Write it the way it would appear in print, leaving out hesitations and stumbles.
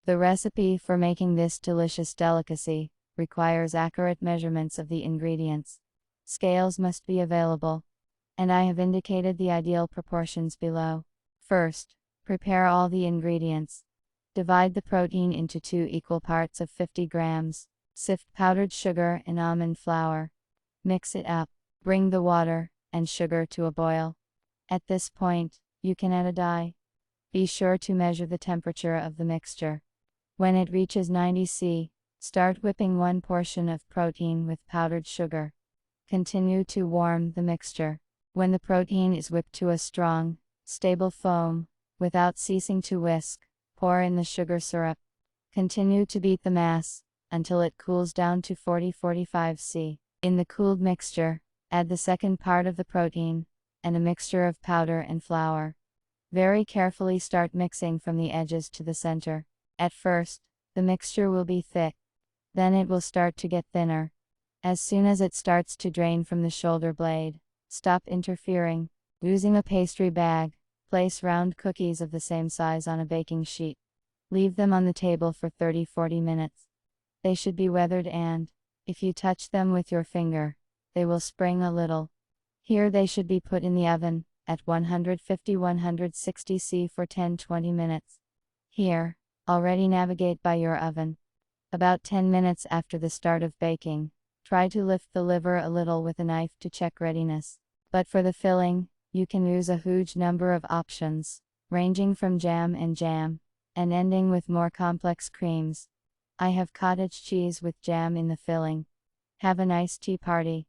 The recipe for making this delicious delicacy requires accurate measurements of the ingredients. Scales must be available, and I have indicated the ideal proportions below. First, prepare all the ingredients. Divide the protein into 2 equal parts of 50 grams. Sift powdered sugar and almond flour. Mix it up. Bring the water and sugar to a boil. At this point, you can add a dye. Be sure to measure the temperature of the mixture. When it reaches 90 C, start whipping 1 portion of protein with powdered sugar. Continue to warm the mixture. When the protein is whipped to a strong, stable foam, without ceasing to whisk, pour in the sugar syrup. Continue to beat the mass until it cools down to 40-45 C. In the cooled mixture, add the second part of the protein and a mixture of powder and flour. Very carefully start mixing from the edges to the center. At first, the mixture will be thick. Then it will start to get thinner. As soon as it starts to drain from the shoulder blade, stop interfering. Using a pastry bag, place round cookies of the same size on a baking sheet. Leave them on the table for 30-40 minutes. They should be weathered and, if you touch them with your finger, they will spring a little. Here they should be put in the oven, at 150-160 C for 10-20 minutes. Here, already navigate by your oven. About 10 minutes after the start of baking, try to lift the liver a little with a knife to check readiness. But for the filling, you can use a huge number of options, ranging from jam and ending with more complex creams. I have cottage cheese with jam in the filling. Have a nice tea party.